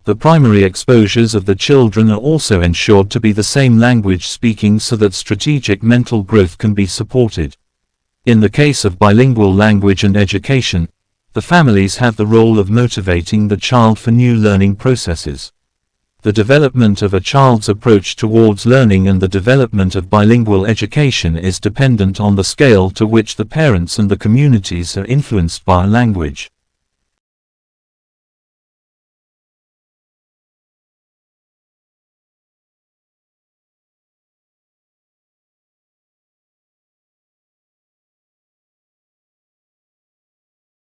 The primary exposures of the children are also ensured to be the same language speaking so that strategic mental growth can be supported. In the case of bilingual language and education, the families have the role of motivating the child for new learning processes. The development of a child's approach towards learning and the development of bilingual education is dependent on the scale to which the parents and the communities are influenced by language.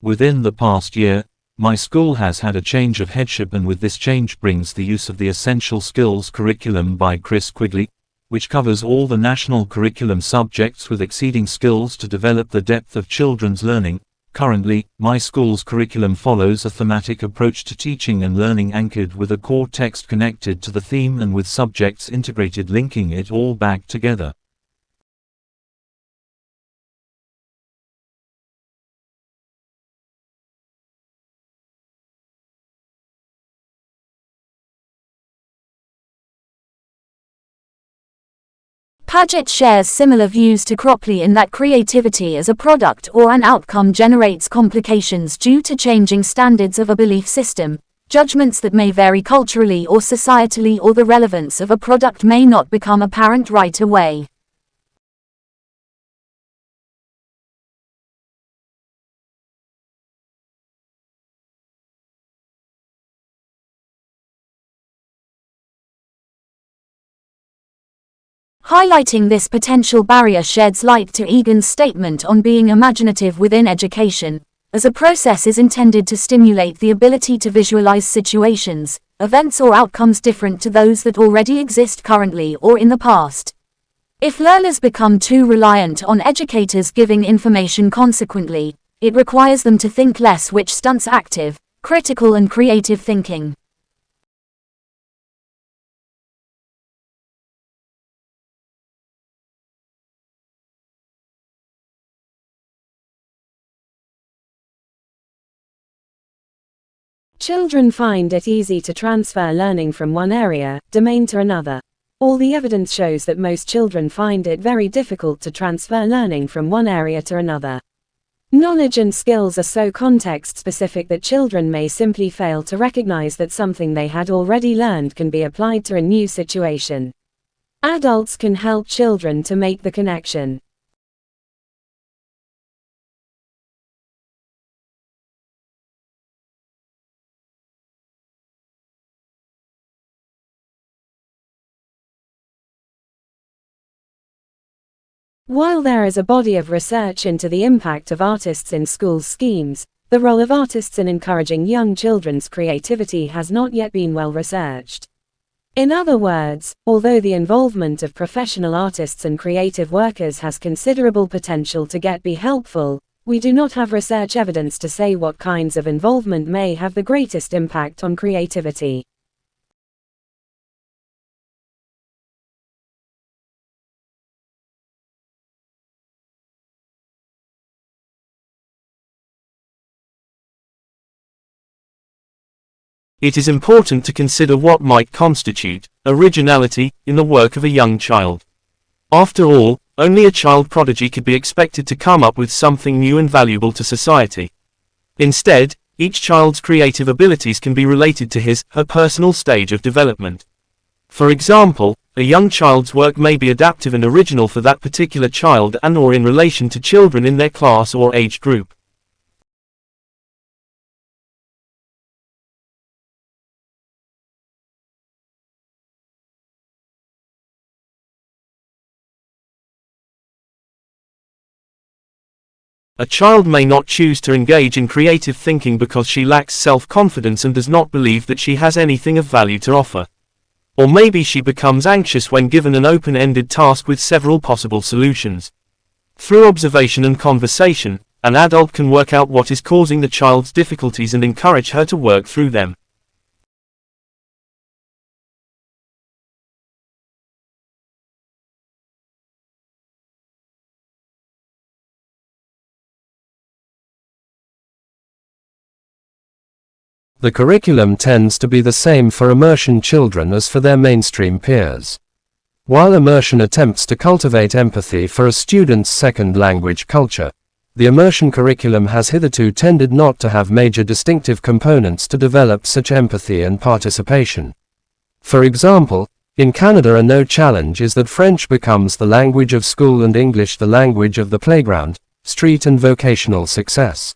Within the past year, my school has had a change of headship, and with this change brings the use of the Essential Skills curriculum by Chris Quigley, which covers all the national curriculum subjects with exceeding skills to develop the depth of children's learning. Currently, my school's curriculum follows a thematic approach to teaching and learning anchored with a core text connected to the theme and with subjects integrated, linking it all back together. Paget shares similar views to Cropley in that creativity as a product or an outcome generates complications due to changing standards of a belief system, judgments that may vary culturally or societally, or the relevance of a product may not become apparent right away. Highlighting this potential barrier sheds light to Egan's statement on being imaginative within education, as a process is intended to stimulate the ability to visualize situations, events or outcomes different to those that already exist currently or in the past. If learners become too reliant on educators giving information consequently, it requires them to think less, which stunts active, critical and creative thinking. Children find it easy to transfer learning from one domain to another. All the evidence shows that most children find it very difficult to transfer learning from one area to another. Knowledge and skills are so context-specific that children may simply fail to recognize that something they had already learned can be applied to a new situation. Adults can help children to make the connection. While there is a body of research into the impact of artists in school schemes, the role of artists in encouraging young children's creativity has not yet been well researched. In other words, although the involvement of professional artists and creative workers has considerable potential to be helpful, we do not have research evidence to say what kinds of involvement may have the greatest impact on creativity. It is important to consider what might constitute originality in the work of a young child. After all, only a child prodigy could be expected to come up with something new and valuable to society. Instead, each child's creative abilities can be related to his/her personal stage of development. For example, a young child's work may be adaptive and original for that particular child and/or in relation to children in their class or age group. A child may not choose to engage in creative thinking because she lacks self-confidence and does not believe that she has anything of value to offer. Or maybe she becomes anxious when given an open-ended task with several possible solutions. Through observation and conversation, an adult can work out what is causing the child's difficulties and encourage her to work through them. The curriculum tends to be the same for immersion children as for their mainstream peers. While immersion attempts to cultivate empathy for a student's second language culture, the immersion curriculum has hitherto tended not to have major distinctive components to develop such empathy and participation. For example, in Canada, a no challenge is that French becomes the language of school and English the language of the playground, street and vocational success.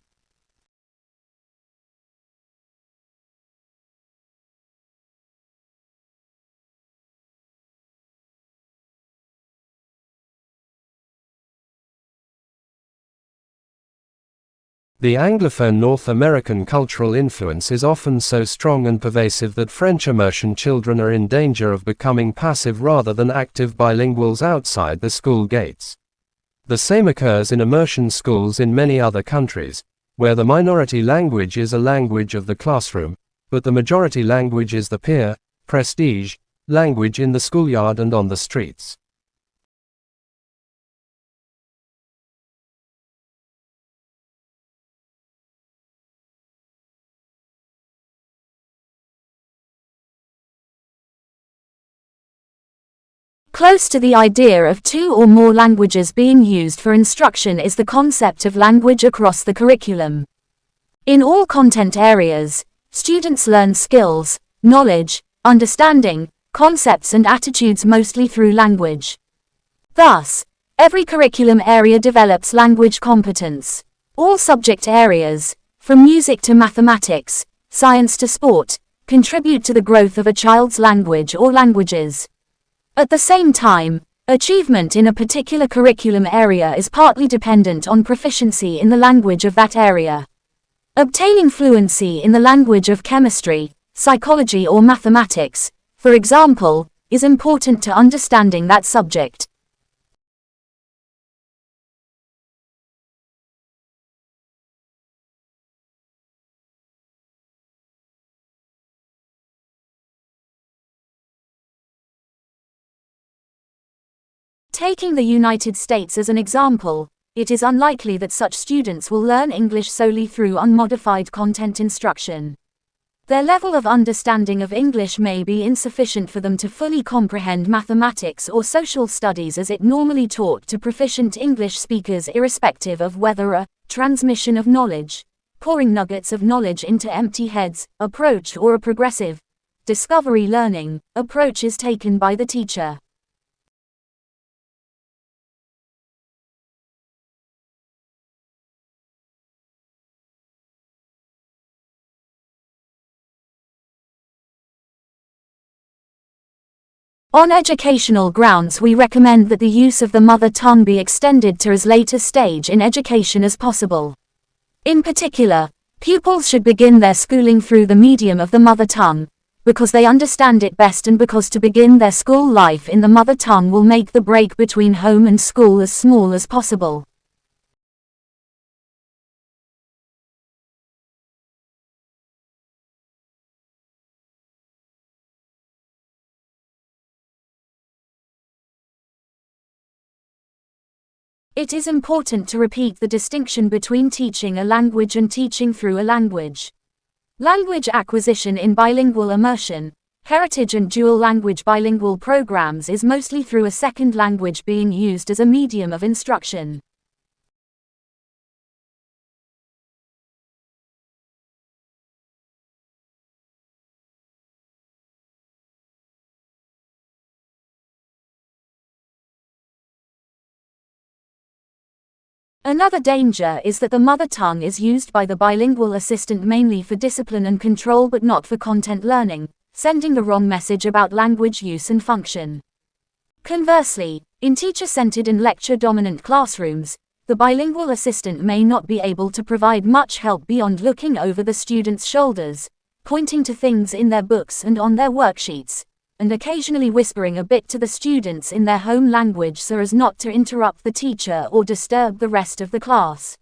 The Anglophone North American cultural influence is often so strong and pervasive that French immersion children are in danger of becoming passive rather than active bilinguals outside the school gates. The same occurs in immersion schools in many other countries, where the minority language is a language of the classroom, but the majority language is the peer, prestige, language in the schoolyard and on the streets. Close to the idea of two or more languages being used for instruction is the concept of language across the curriculum. In all content areas, students learn skills, knowledge, understanding, concepts and attitudes mostly through language. Thus, every curriculum area develops language competence. All subject areas, from music to mathematics, science to sport, contribute to the growth of a child's language or languages. At the same time, achievement in a particular curriculum area is partly dependent on proficiency in the language of that area. Obtaining fluency in the language of chemistry, psychology or mathematics, for example, is important to understanding that subject. Taking the United States as an example, it is unlikely that such students will learn English solely through unmodified content instruction. Their level of understanding of English may be insufficient for them to fully comprehend mathematics or social studies as it normally taught to proficient English speakers, irrespective of whether a transmission of knowledge, pouring nuggets of knowledge into empty heads approach or a progressive discovery learning approach is taken by the teacher. On educational grounds, we recommend that the use of the mother tongue be extended to as late a stage in education as possible. In particular, pupils should begin their schooling through the medium of the mother tongue, because they understand it best and because to begin their school life in the mother tongue will make the break between home and school as small as possible. It is important to repeat the distinction between teaching a language and teaching through a language. Language acquisition in bilingual immersion, heritage and dual language bilingual programs is mostly through a second language being used as a medium of instruction. Another danger is that the mother tongue is used by the bilingual assistant mainly for discipline and control but not for content learning, sending the wrong message about language use and function. Conversely, in teacher-centered and lecture-dominant classrooms, the bilingual assistant may not be able to provide much help beyond looking over the students' shoulders, pointing to things in their books and on their worksheets, and occasionally whispering a bit to the students in their home language so as not to interrupt the teacher or disturb the rest of the class.